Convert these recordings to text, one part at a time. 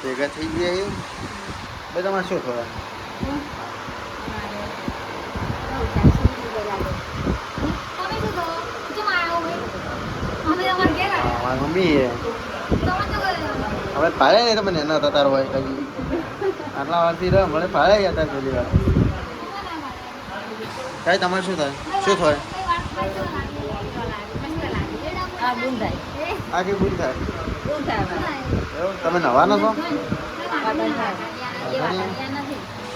ભેગા થઈ ગયા એ બધામાં શું થયું? મારી મમ્મી હવે ફાળે નહીં તમે એના હતા તારો હોય કઈ આટલા વારથી રહ મને ફાળે ગયા હતા પહેલી વાર. કઈ તમારે શું થાય? શું થાય? આ કે ભૂલ થાય એવું? તમે નવાના છો?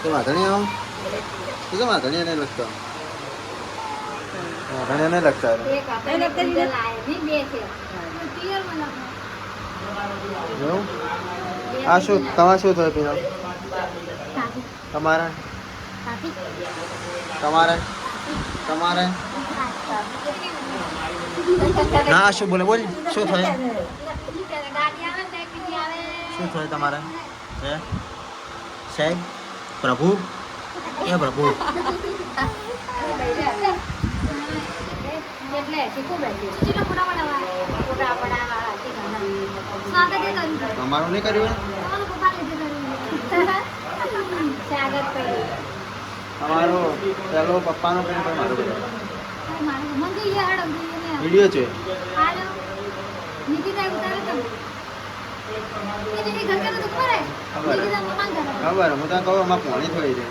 તો વાંધણી આવો તો તો વાંધણી નહીં લગતા વાંધણી નહીં લગતા એવું? આ શું તમારે શું થયું પીના? તમારે તમારે તમારે ના શું બોલે બોલ શું થાય? શું થાય તમારે? હે સાહેબ પ્રભુ એ પ્રભુ તમારું નહીં કર્યું? તમારો પેલો પપ્પાનો પેન પણ મારું વિડીયો છે ખબર હું ત્યાં કહું અમારે પોણી થોડી છે.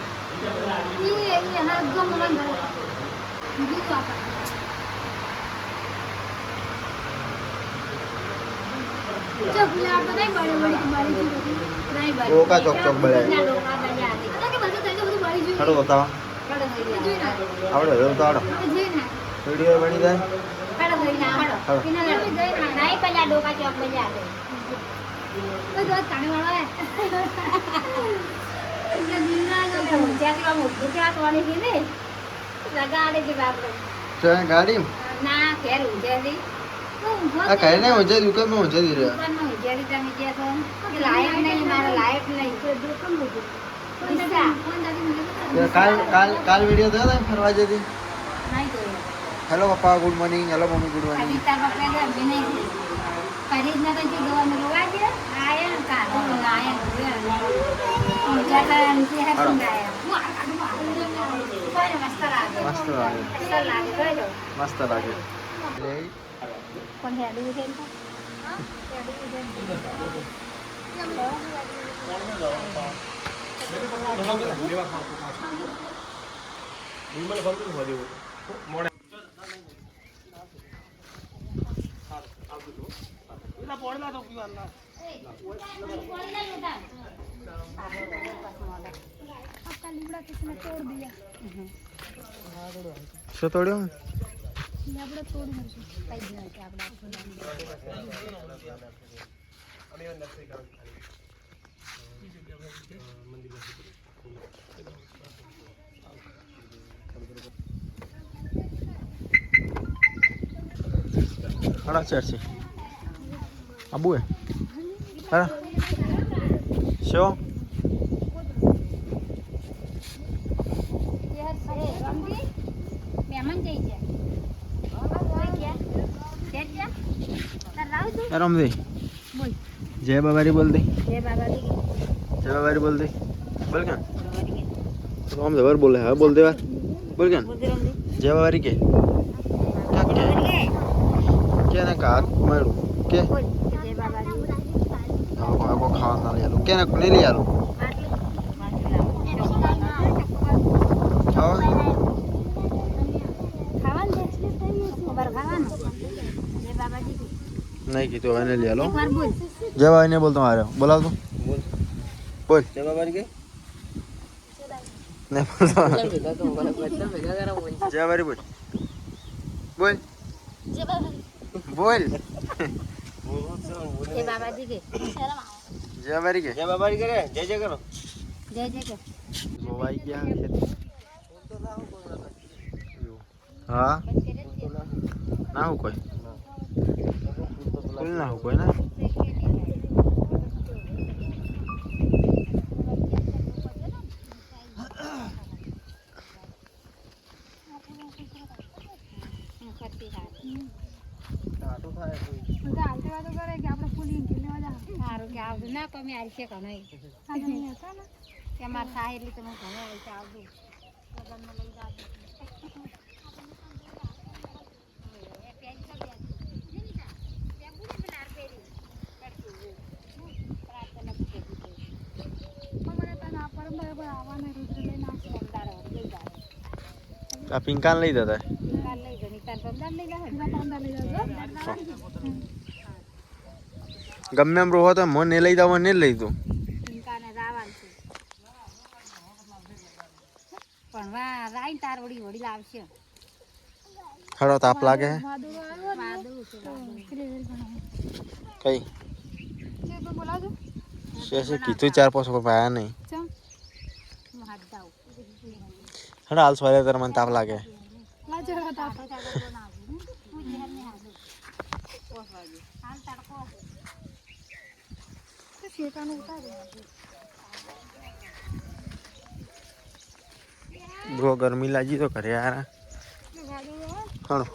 ઓકા ચોક ચોક બળે ખડો બતાવો આવડે એવું તો આવડો વિડીયો બની જાય. ગાડી આ કઈ નહીં ઊંચે દુકાનમાં ઊંચે દી રહ્યા કાલ વિડીયો થયો ને ફરવા જતી. હેલો પપ્પા good morning. Hello mummy good morning. મસ્ત લાગે શું તોડ્યું? સાડા 4 છે આબુ હે હા શું रमदी जय बाबारी बोल दे. जय बाबारी बोल दे. बोल क्या तो हम जबर बोले है बोल दे बोल क्या जय बाबारी के क्या क्या ना का मारू के को खाना ले लो क्या ना ले लिया लो नहीं की तो मैंने लिया लो. जय बाबा ने बोल तुम्हारे बोला तो बोल जय बाबा के नहीं बोलता जय बाबा बोल बोल बोल जय बाबा जी के जय बाबा के जय बाबा के जय जय करो जय जय कर मोबाइल क्या हाँ ना हो कोई ना हो कोई ना આવતું ના તમે આવી છે ઘણો કે મારે થાય એટલે તમે ઘણો આવી છે આવતું લગ્નમાં લઈ જાજો આ પિંકાન લઈ જતા ગમે એમ રોહો તો મને લઈ જાવ ને લઈ તું ખડો તાપ લાગે કઈ શેષે કીધું 4-5 રૂપિયા આયા નહીં હડા હાલ સવારે તાર મને તાપ લાગે બહુ ગરમી લાગી તો ઘરે યાર ખણો